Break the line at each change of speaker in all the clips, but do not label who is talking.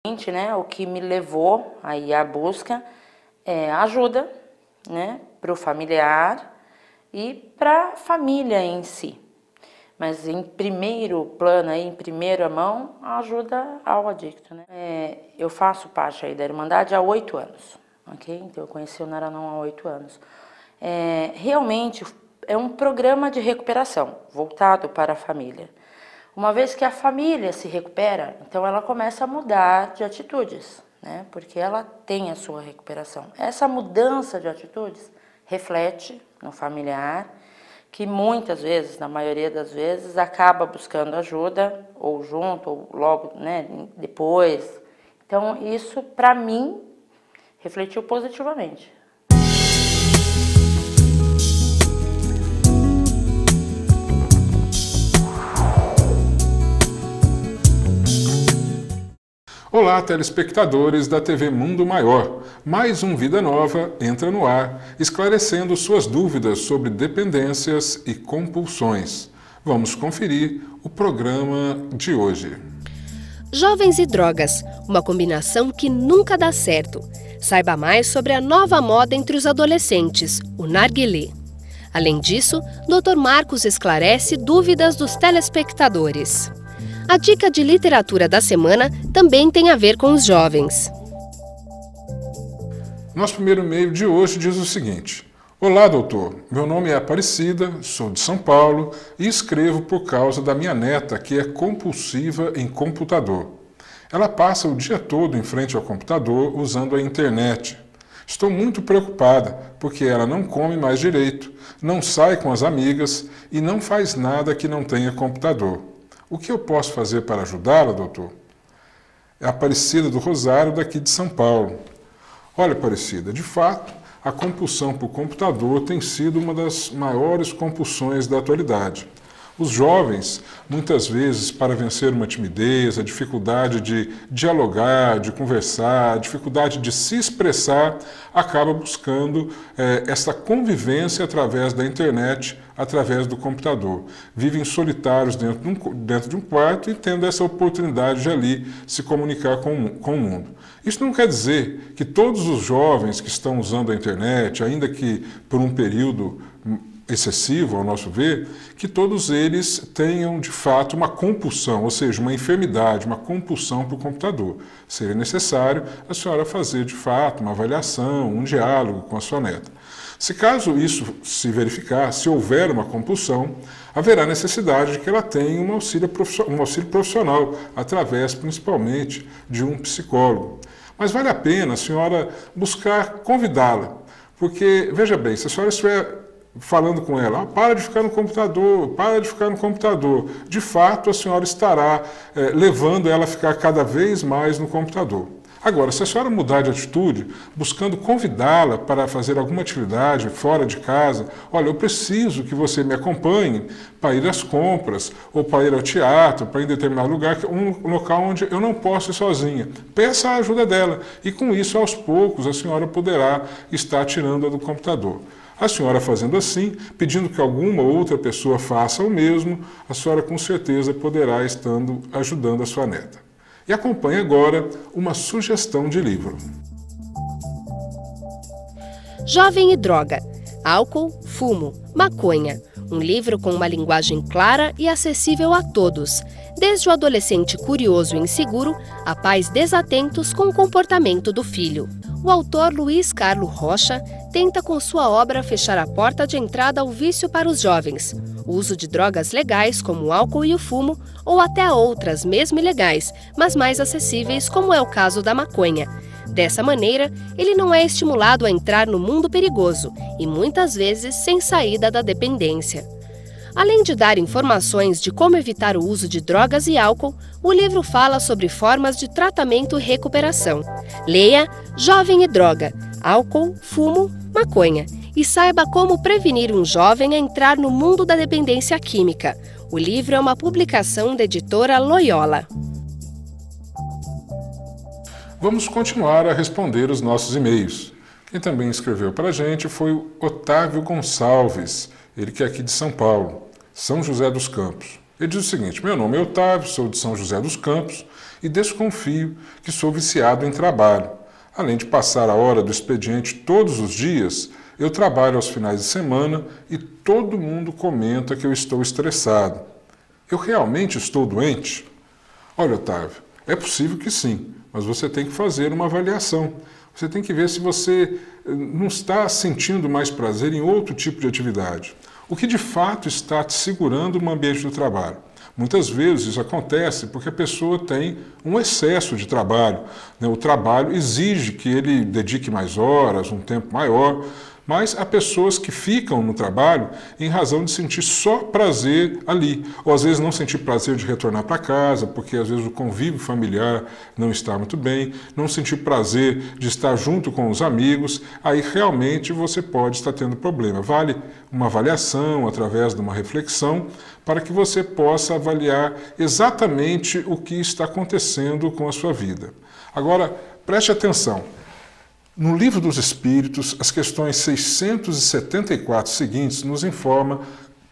Né, o que me levou aí à busca é ajuda, né, para o familiar e para a família em si. Mas em primeiro plano, aí, em primeira mão, a ajuda ao adicto. Né? Eu faço parte aí da Irmandade há 8 anos, ok? Então eu conheci o Naranon há 8 anos. Realmente é um programa de recuperação voltado para a família. Uma vez que a família se recupera, então ela começa a mudar de atitudes, né? Porque ela tem a sua recuperação. Essa mudança de atitudes reflete no familiar, que muitas vezes, na maioria das vezes, acaba buscando ajuda, ou junto, ou logo, né, depois. Então, isso, para mim, refletiu positivamente.
Olá, telespectadores da TV Mundo Maior. Mais um Vida Nova entra no ar, esclarecendo suas dúvidas sobre dependências e compulsões. Vamos conferir o programa de hoje.
Jovens e drogas, uma combinação que nunca dá certo. Saiba mais sobre a nova moda entre os adolescentes, o narguilé. Além disso, Dr. Marcos esclarece dúvidas dos telespectadores. A dica de literatura da semana também tem a ver com os jovens.
Nosso primeiro e-mail de hoje diz o seguinte: Olá, doutor. Meu nome é Aparecida, sou de São Paulo e escrevo por causa da minha neta, que é compulsiva em computador. Ela passa o dia todo em frente ao computador usando a internet. Estou muito preocupada, porque ela não come mais direito, não sai com as amigas e não faz nada que não tenha computador. O que eu posso fazer para ajudá-la, doutor? É a Aparecida do Rosário, daqui de São Paulo. Olha, Aparecida, de fato, a compulsão por computador tem sido uma das maiores compulsões da atualidade. Os jovens, muitas vezes, para vencer uma timidez, a dificuldade de dialogar, de conversar, a dificuldade de se expressar, acabam buscando essa convivência através da internet, através do computador. Vivem solitários dentro de um quarto e tendo essa oportunidade de ali se comunicar com o mundo. Isso não quer dizer que todos os jovens que estão usando a internet, ainda que por um período excessivo, ao nosso ver, que todos eles tenham, de fato, uma compulsão, ou seja, uma enfermidade, uma compulsão para o computador. Seria necessário a senhora fazer, de fato, uma avaliação, um diálogo com a sua neta. Se caso isso se verificar, se houver uma compulsão, haverá necessidade de que ela tenha um auxílio profissional, através, principalmente, de um psicólogo. Mas vale a pena a senhora buscar convidá-la, porque, veja bem, se a senhora estiver falando com ela, para de ficar no computador, para de ficar no computador. De fato, a senhora estará levando ela a ficar cada vez mais no computador. Agora, se a senhora mudar de atitude, buscando convidá-la para fazer alguma atividade fora de casa, olha, eu preciso que você me acompanhe para ir às compras, ou para ir ao teatro, para ir em determinado lugar, um local onde eu não posso ir sozinha. Peça a ajuda dela e com isso, aos poucos, a senhora poderá estar tirando-a do computador. A senhora fazendo assim, pedindo que alguma outra pessoa faça o mesmo, a senhora com certeza poderá estando ajudando a sua neta. E acompanhe agora uma sugestão de livro.
Jovem e droga, álcool, fumo, maconha. Um livro com uma linguagem clara e acessível a todos, desde o adolescente curioso e inseguro a pais desatentos com o comportamento do filho. O autor Luiz Carlos Rocha tenta com sua obra fechar a porta de entrada ao vício para os jovens, o uso de drogas legais como o álcool e o fumo, ou até outras mesmo ilegais, mas mais acessíveis, como é o caso da maconha. Dessa maneira, ele não é estimulado a entrar no mundo perigoso e muitas vezes sem saída da dependência. Além de dar informações de como evitar o uso de drogas e álcool, o livro fala sobre formas de tratamento e recuperação. Leia Jovem e Droga, Álcool, Fumo, Maconha e saiba como prevenir um jovem a entrar no mundo da dependência química. O livro é uma publicação da editora Loyola.
Vamos continuar a responder os nossos e-mails. Quem também escreveu para a gente foi o Otávio Gonçalves, ele que é aqui de São Paulo, São José dos Campos. Ele diz o seguinte: meu nome é Otávio, sou de São José dos Campos e desconfio que sou viciado em trabalho. Além de passar a hora do expediente todos os dias, eu trabalho aos finais de semana e todo mundo comenta que eu estou estressado. Eu realmente estou doente? Olha, Otávio, é possível que sim, mas você tem que fazer uma avaliação. Você tem que ver se você não está sentindo mais prazer em outro tipo de atividade. O que de fato está te segurando no ambiente do trabalho? Muitas vezes isso acontece porque a pessoa tem um excesso de trabalho, né? O trabalho exige que ele dedique mais horas, um tempo maior, mas há pessoas que ficam no trabalho em razão de sentir só prazer ali, ou às vezes não sentir prazer de retornar para casa, porque às vezes o convívio familiar não está muito bem, não sentir prazer de estar junto com os amigos, aí realmente você pode estar tendo problema. Vale uma avaliação através de uma reflexão para que você possa avaliar exatamente o que está acontecendo com a sua vida. Agora, preste atenção. No Livro dos Espíritos, as questões 674 seguintes nos informam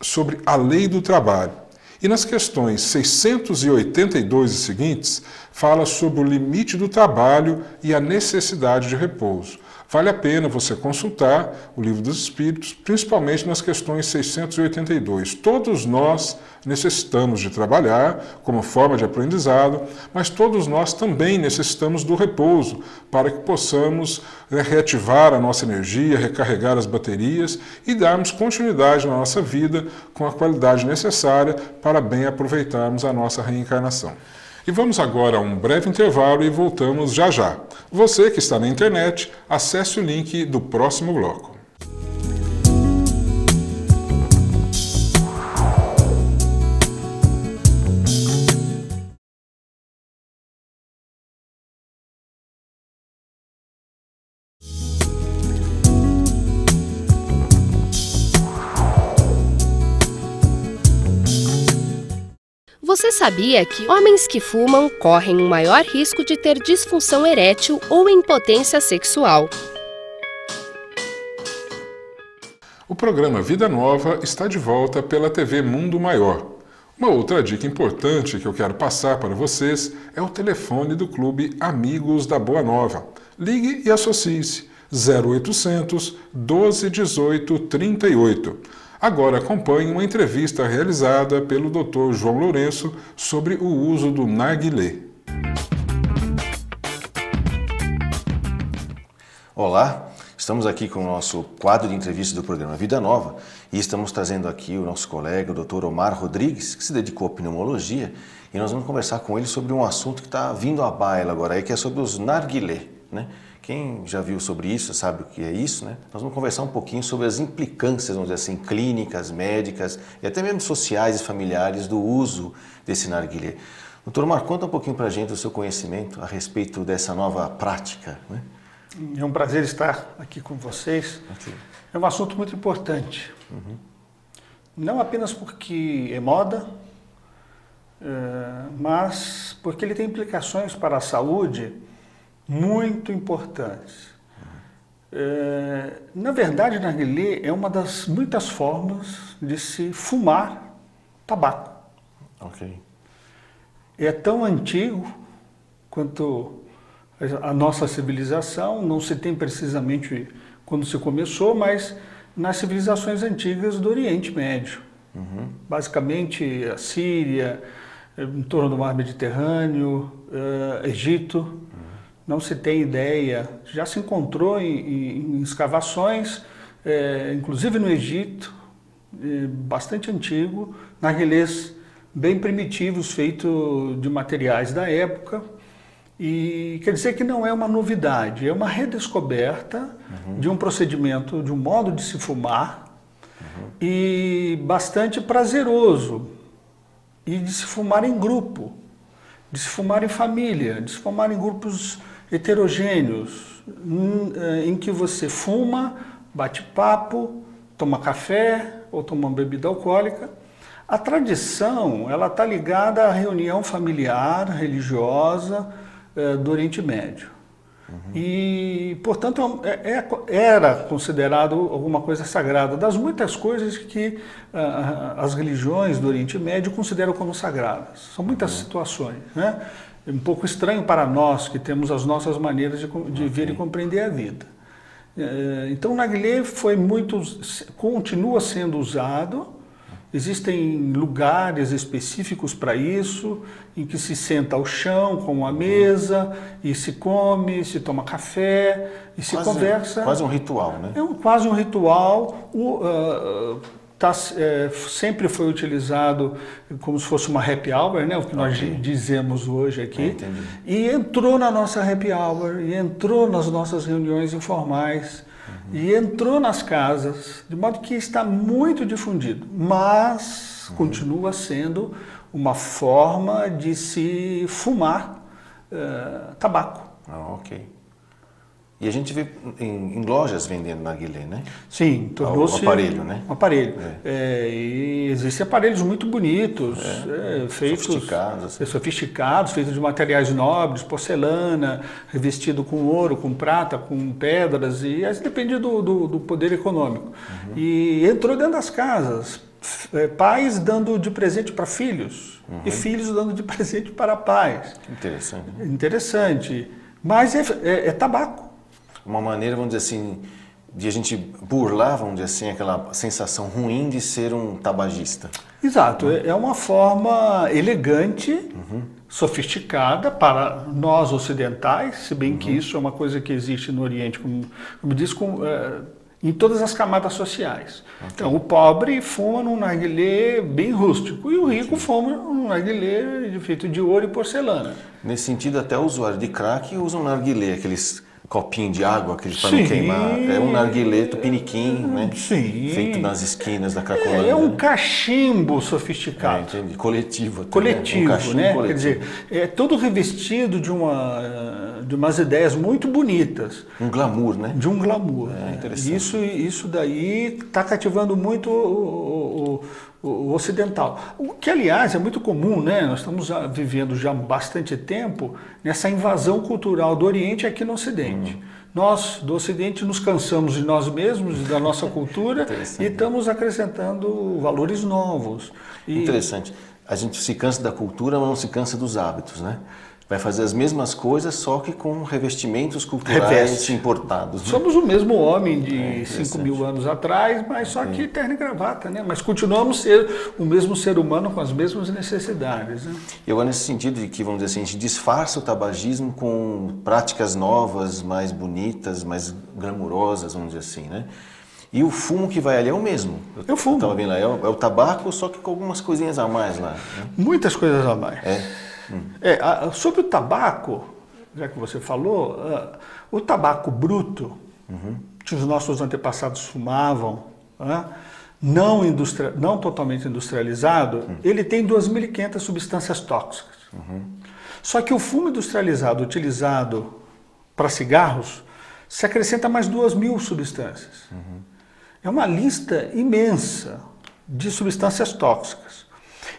sobre a lei do trabalho. E nas questões 682 e seguintes, fala sobre o limite do trabalho e a necessidade de repouso. Vale a pena você consultar o Livro dos Espíritos, principalmente nas questões 682. Todos nós necessitamos de trabalhar como forma de aprendizado, mas todos nós também necessitamos do repouso para que possamos reativar a nossa energia, recarregar as baterias e darmos continuidade na nossa vida com a qualidade necessária para bem aproveitarmos a nossa reencarnação. E vamos agora a um breve intervalo e voltamos já já. Você que está na internet, acesse o link do próximo bloco.
Você sabia que homens que fumam correm um maior risco de ter disfunção erétil ou impotência sexual?
O programa Vida Nova está de volta pela TV Mundo Maior. Uma outra dica importante que eu quero passar para vocês é o telefone do Clube Amigos da Boa Nova. Ligue e associe-se 0800 12 18 38. Agora acompanhe uma entrevista realizada pelo Dr. João Lourenço sobre o uso do narguilé.
Olá, estamos aqui com o nosso quadro de entrevista do programa Vida Nova e estamos trazendo aqui o nosso colega, o Dr. Omar Rodrigues, que se dedicou à pneumologia, e nós vamos conversar com ele sobre um assunto que está vindo à baila agora, que é sobre os narguilé, né? Quem já viu sobre isso, sabe o que é isso, né? Nós vamos conversar um pouquinho sobre as implicâncias, vamos dizer assim, clínicas, médicas e até mesmo sociais e familiares do uso desse narguilé. Doutor Omar, conta um pouquinho para a gente o seu conhecimento a respeito dessa nova prática, né?
É um prazer estar aqui com vocês.
Okay.
É um assunto muito importante. Não apenas porque é moda, mas porque ele tem implicações para a saúde muito importantes. Na verdade, narguilé é uma das muitas formas de se fumar tabaco.
Ok.
É tão antigo quanto a nossa civilização, não se tem precisamente quando se começou, mas nas civilizações antigas do Oriente Médio. Basicamente a Síria, em torno do Mar Mediterrâneo, Egito. Não se tem ideia, já se encontrou em escavações, inclusive no Egito, bastante antigo, narguilés bem primitivos, feitos de materiais da época. E quer dizer que não é uma novidade, é uma redescoberta de um procedimento, de um modo de se fumar, e bastante prazeroso, e de se fumar em grupo, de se fumar em família, de se fumar em grupos heterogêneos, em que você fuma, bate papo, toma café ou toma uma bebida alcoólica. A tradição, ela está ligada à reunião familiar, religiosa do Oriente Médio. E, portanto, era considerado alguma coisa sagrada, das muitas coisas que as religiões do Oriente Médio consideram como sagradas. São muitas situações, né? É um pouco estranho para nós, que temos as nossas maneiras de ver e compreender a vida. Então, o narguilé continua sendo usado. Existem lugares específicos para isso, em que se senta ao chão com uma mesa e se come, se toma café e se conversa.
Quase um ritual, né?
Quase um ritual. Sempre foi utilizado como se fosse uma happy hour, né? O que nós dizemos hoje aqui. E entrou na nossa happy hour, e entrou nas nossas reuniões informais. E entrou nas casas, de modo que está muito difundido, mas continua sendo uma forma de se fumar tabaco.
Ok. E a gente vê em lojas vendendo narguilé, né?
Sim, tornou-se
um aparelho, né?
Um aparelho. E existem aparelhos muito bonitos, feitos sofisticados, feitos de materiais nobres, porcelana, revestido com ouro, com prata, com pedras, e depende do poder econômico. E entrou dentro das casas, pais dando de presente para filhos, e filhos dando de presente para pais.
Interessante. Né?
Interessante. Mas é tabaco.
Uma maneira, vamos dizer assim, de a gente burlar, vamos dizer assim, aquela sensação ruim de ser um tabagista.
Exato, é uma forma elegante, sofisticada para nós ocidentais, se bem que isso é uma coisa que existe no Oriente, como diz, em todas as camadas sociais. Então, o pobre fuma num narguilé bem rústico e o rico fuma num narguilé feito de ouro e porcelana.
Nesse sentido, até o usuário de crack usa um narguilé, aqueles copinho de água, aqueles para não queimar. É um narguilé tupiniquim, né?
Sim.
Feito nas esquinas da Cracolândia.
É um cachimbo sofisticado.
Entendi. Coletivo.
Coletivo,
um
né?
coletivo.
Quer dizer, é todo revestido de umas ideias muito bonitas.
Um glamour, né?
De um glamour.
Interessante.
Isso daí está cativando muito o ocidental. O que, aliás, é muito comum, né? Nós estamos vivendo já há bastante tempo nessa invasão cultural do Oriente aqui no Ocidente. Nós, do Ocidente, nos cansamos de nós mesmos, da nossa cultura, e estamos acrescentando valores novos.
Interessante. A gente se cansa da cultura, mas não se cansa dos hábitos, né? Vai fazer as mesmas coisas, só que com revestimentos culturais importados. Né?
Somos o mesmo homem de 5.000 anos atrás, mas só que terno e gravata, né? Mas continuamos ser o mesmo ser humano com as mesmas necessidades. Né?
E agora, nesse sentido de que, vamos dizer assim, a gente disfarça o tabagismo com práticas novas, mais bonitas, mais glamurosas, vamos dizer assim, né? E o fumo que vai ali é o mesmo.
Eu fumo.
Estava vendo lá, é o tabaco, só que com algumas coisinhas a mais lá. Né?
Muitas coisas a mais. Sobre o tabaco, já que você falou, o tabaco bruto, que os nossos antepassados fumavam, não totalmente industrializado, ele tem 2.500 substâncias tóxicas. Só que o fumo industrializado utilizado para cigarros se acrescenta mais 2.000 substâncias. É uma lista imensa de substâncias tóxicas.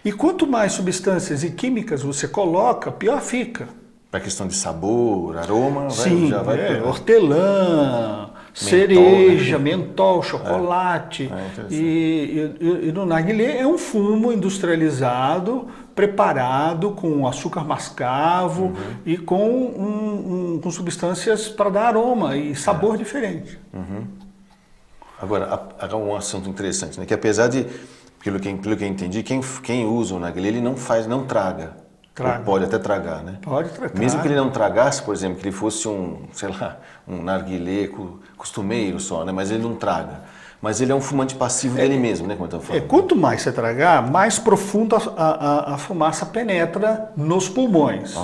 E quanto mais substâncias e químicas você coloca, pior fica.
Para questão de sabor, aroma,
já vai hortelã, cereja, mentol, chocolate. E no narguilé é um fumo industrializado, preparado com açúcar mascavo e com substâncias para dar aroma e sabor diferente.
Agora, há um assunto interessante, né? Que apesar de, pelo que eu entendi, quem usa o narguilé, ele não traga. Pode até tragar, né?
Pode tragar.
Mesmo que ele não tragasse, por exemplo, que ele fosse um narguilé costumeiro só, né? Mas ele não traga. Mas ele é um fumante passivo dele mesmo, né? Como eu tô falando.
Quanto mais você tragar, mais profundo a fumaça penetra nos pulmões.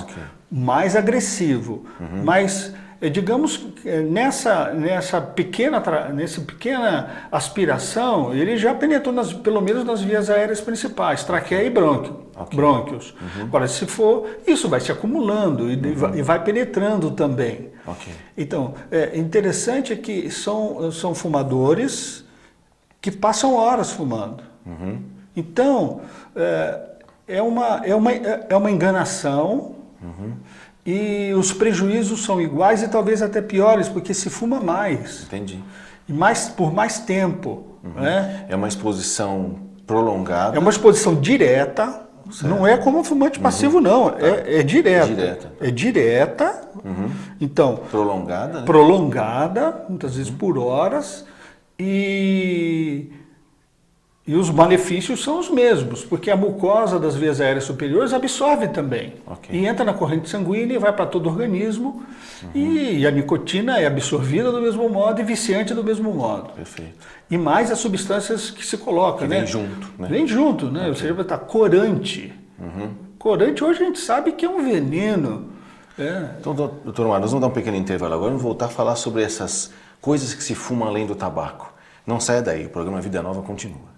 Mais agressivo. Mais... digamos, nessa pequena aspiração, ele já penetrou pelo menos nas vias aéreas principais, traqueia e brônquios. Agora, se for, isso vai se acumulando e vai penetrando também. Então, interessante é que são fumadores que passam horas fumando. Então, é uma enganação e os prejuízos são iguais e talvez até piores, porque se fuma mais.
Entendi.
E por mais tempo. Né?
É uma exposição prolongada.
É uma exposição direta, não é como um fumante passivo, não. É direta. É direta. Então,
prolongada, né?
Prolongada, muitas vezes por horas, e os malefícios são os mesmos, porque a mucosa das vias aéreas superiores absorve também. E entra na corrente sanguínea e vai para todo o organismo, e a nicotina é absorvida do mesmo modo e viciante do mesmo modo.
Perfeito.
E mais as substâncias que se colocam, né?
Vem junto, né?
Vem junto, né? Você vai estar corante. Corante hoje a gente sabe que é um veneno.
Então, doutor Omar, nós vamos dar um pequeno intervalo agora, vamos voltar a falar sobre essas coisas que se fumam além do tabaco. Não saia daí, o programa Vida Nova continua.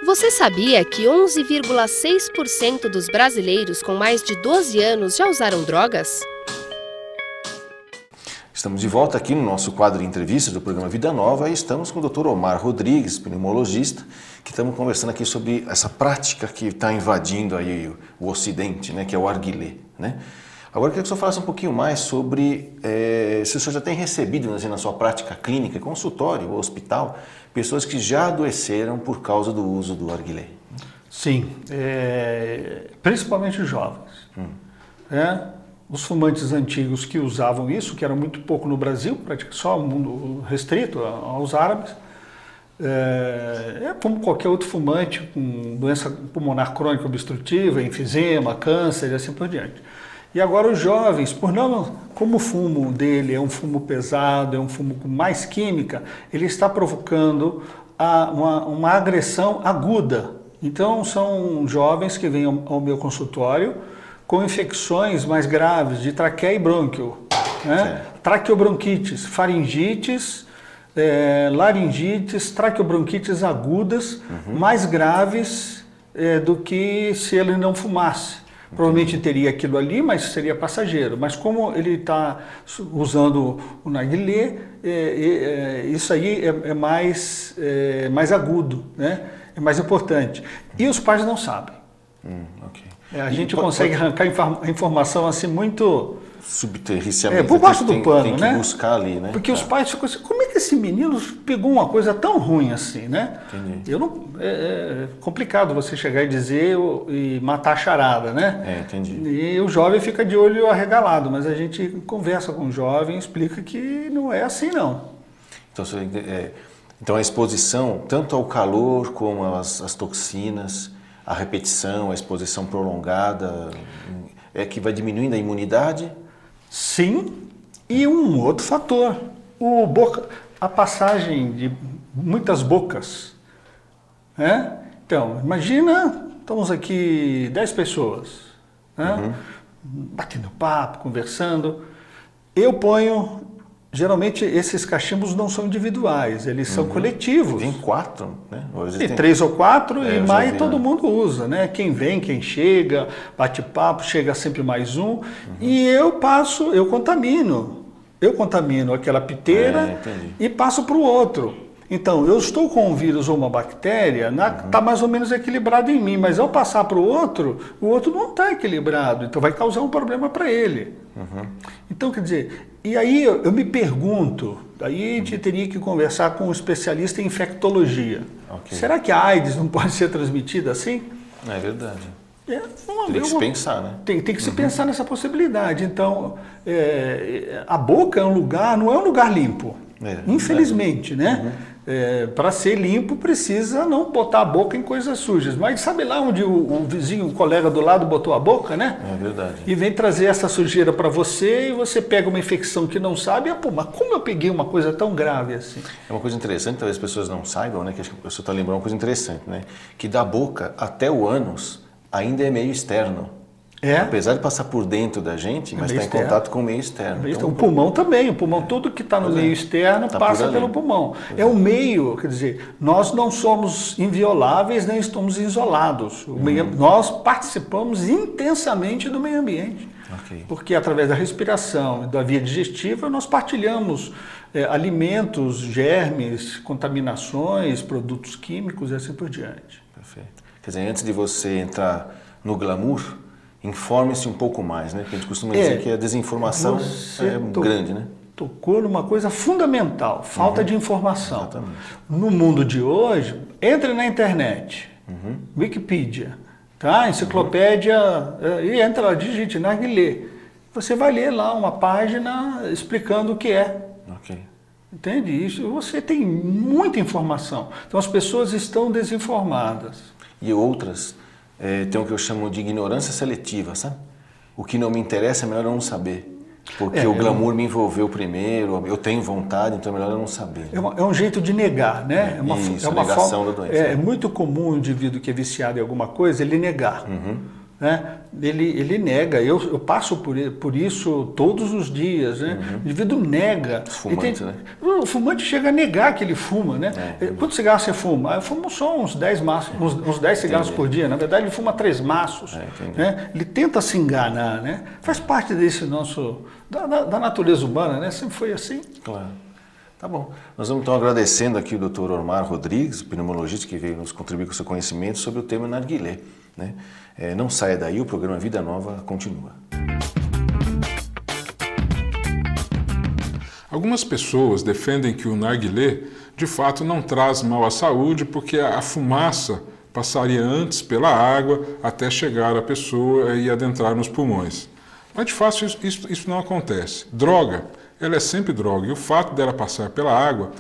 Você sabia que 11,6% dos brasileiros com mais de 12 anos já usaram drogas?
Estamos de volta aqui no nosso quadro de entrevistas do programa Vida Nova e estamos com o Dr. Omar Rodrigues, pneumologista, que estamos conversando aqui sobre essa prática que está invadindo aí o Ocidente, né, que é o arguilé, né? Agora eu queria que o senhor falasse um pouquinho mais sobre se o senhor já tem recebido na sua prática clínica, consultório ou hospital, pessoas que já adoeceram por causa do uso do arguilé.
Sim, principalmente os jovens. Os fumantes antigos que usavam isso, que era muito pouco no Brasil, praticamente só um mundo restrito aos árabes, como qualquer outro fumante com doença pulmonar crônica obstrutiva, enfisema, câncer e assim por diante. E agora os jovens, como o fumo dele é um fumo pesado, é um fumo com mais química, ele está provocando uma agressão aguda. Então são jovens que vêm ao meu consultório com infecções mais graves de traqueia e brônquio, né? Traqueobronquites, faringites, laringites, traqueobronquites agudas, mais graves do que se ele não fumasse. Provavelmente teria aquilo ali, mas seria passageiro. Mas como ele está usando o narguilé, isso aí é mais agudo, né? É mais importante. E os pais não sabem. A gente consegue arrancar a informação assim muito...
subterriciamente.
Por baixo do pano,
tem que
né?
buscar ali, né?
Porque os pais ficam assim, como é que esse menino pegou uma coisa tão ruim assim, né?
Entendi.
É complicado você chegar e dizer e matar a charada, né?
Entendi.
E o jovem fica de olho arregalado, mas a gente conversa com o jovem e explica que não é assim, não.
Então a exposição, tanto ao calor como às toxinas, a repetição, a exposição prolongada, é que vai diminuindo a imunidade?
Sim, e um outro fator, a passagem de muitas bocas. Né? Então, imagina, estamos aqui 10 pessoas, né? Batendo papo, conversando. Eu ponho, geralmente esses cachimbos não são individuais, eles são coletivos.
Tem 4, né?
E 3 ou 4 e mais todo mundo usa, né? Quem vem, quem chega, bate papo, chega sempre mais um. E eu contamino. Eu contamino aquela piteira e passo para o outro. Então, eu estou com um vírus ou uma bactéria, está mais ou menos equilibrado em mim, mas ao passar para o outro não está equilibrado, então vai causar um problema para ele. Então, quer dizer, e aí eu me pergunto, aí a gente teria que conversar com um especialista em infectologia. Será que a AIDS não pode ser transmitida assim?
É verdade. Tem que se pensar, né?
Tem que se pensar nessa possibilidade. Então, a boca não é um lugar limpo, infelizmente, né? Para ser limpo precisa não botar a boca em coisas sujas. Mas sabe lá onde o vizinho, o colega do lado botou a boca, né?
É verdade.
E vem trazer essa sujeira para você e você pega uma infecção que não sabe. Mas como eu peguei uma coisa tão grave assim?
É uma coisa interessante, talvez as pessoas não saibam, né? Que acho que o senhor está lembrando uma coisa interessante, né? Que da boca até o ânus ainda é meio externo. Apesar de passar por dentro da gente, mas está em contato com o meio externo.
Então, o pulmão também, o pulmão, tudo que está no meio externo passa pelo pulmão. É o meio, quer dizer, nós não somos invioláveis nem estamos isolados. Nós participamos intensamente do meio ambiente. Porque através da respiração e da via digestiva nós partilhamos alimentos, germes, contaminações, produtos químicos e assim por diante.
Perfeito. Quer dizer, antes de você entrar no glamour, informe-se um pouco mais, né? Porque a gente costuma dizer que a desinformação é grande, né?
Tocou numa coisa fundamental, falta de informação. Exatamente. No mundo de hoje, entre na internet, Wikipedia, tá? Enciclopédia, e entra lá, digite narguilé. Você vai ler lá uma página explicando o que é. Entende? Isso, você tem muita informação. Então as pessoas estão desinformadas.
E outras tem o que eu chamo de ignorância seletiva, sabe? O que não me interessa é melhor eu não saber. Porque o glamour me envolveu primeiro, eu tenho vontade, então é melhor eu não saber.
É um jeito de negar, né?
Isso, uma negação da doença.
É muito comum o indivíduo que é viciado em alguma coisa, ele negar. Né? Ele nega, eu passo por isso todos os dias, né? O indivíduo nega.
Fumante, né?
O fumante chega a negar que ele fuma, né? Quantos cigarros você fuma? Eu fumo só uns 10 maços, uns 10 cigarros por dia. Na verdade, ele fuma 3 maços. Né? Ele tenta se enganar, né? Faz parte desse da natureza humana, né? Sempre foi assim.
Claro. Tá bom. Nós vamos então agradecendo aqui o Dr. Omar Rodrigues, pneumologista, que veio nos contribuir com o seu conhecimento sobre o tema narguilé, né? Não saia daí, o programa Vida Nova continua.
Algumas pessoas defendem que o narguilé de fato não traz mal à saúde porque a fumaça passaria antes pela água até chegar à pessoa e adentrar nos pulmões. Mas de fato isso não acontece. Droga, ela é sempre droga, e o fato dela passar pela água,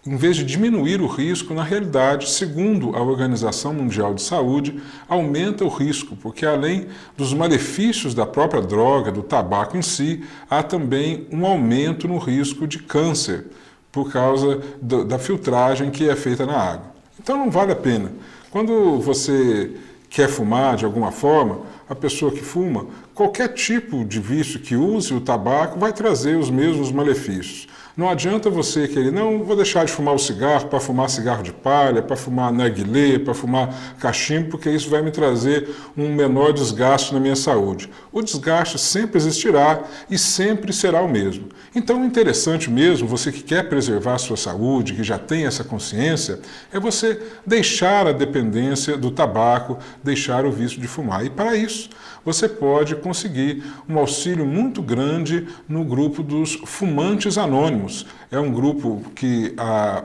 em vez de diminuir o risco, na realidade, segundo a Organização Mundial de Saúde, aumenta o risco, porque além dos malefícios da própria droga, do tabaco em si, há também um aumento no risco de câncer, por causa da filtragem que é feita na água. Então não vale a pena. Quando você quer fumar de alguma forma, a pessoa que fuma, qualquer tipo de vício que use o tabaco vai trazer os mesmos malefícios. Não adianta você querer, não, vou deixar de fumar o cigarro para fumar cigarro de palha, para fumar narguilé, para fumar cachimbo, porque isso vai me trazer um menor desgaste na minha saúde. O desgaste sempre existirá e sempre será o mesmo. Então, o interessante mesmo, você que quer preservar a sua saúde, que já tem essa consciência, é você deixar a dependência do tabaco, deixar o vício de fumar. E para isso, você pode conseguir um auxílio muito grande no grupo dos Fumantes Anônimos. É um grupo que, a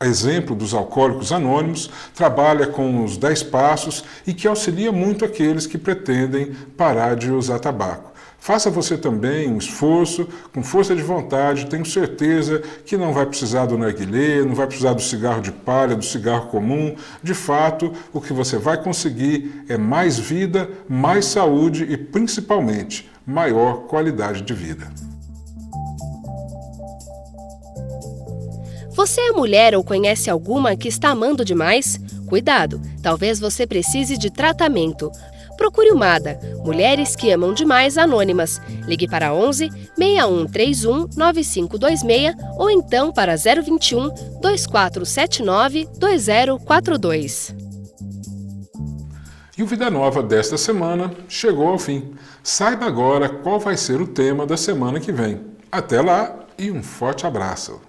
exemplo dos Alcoólicos Anônimos, trabalha com os 10 passos e que auxilia muito aqueles que pretendem parar de usar tabaco. Faça você também um esforço, com força de vontade, tenho certeza que não vai precisar do narguilé, não vai precisar do cigarro de palha, do cigarro comum. De fato, o que você vai conseguir é mais vida, mais saúde e, principalmente, maior qualidade de vida.
Você é mulher ou conhece alguma que está amando demais? Cuidado, talvez você precise de tratamento. Procure o MADA, Mulheres que Amam Demais Anônimas. Ligue para 11 6131 9526 ou então para 021 2479 2042.
E o Vida Nova desta semana chegou ao fim. Saiba agora qual vai ser o tema da semana que vem. Até lá e um forte abraço!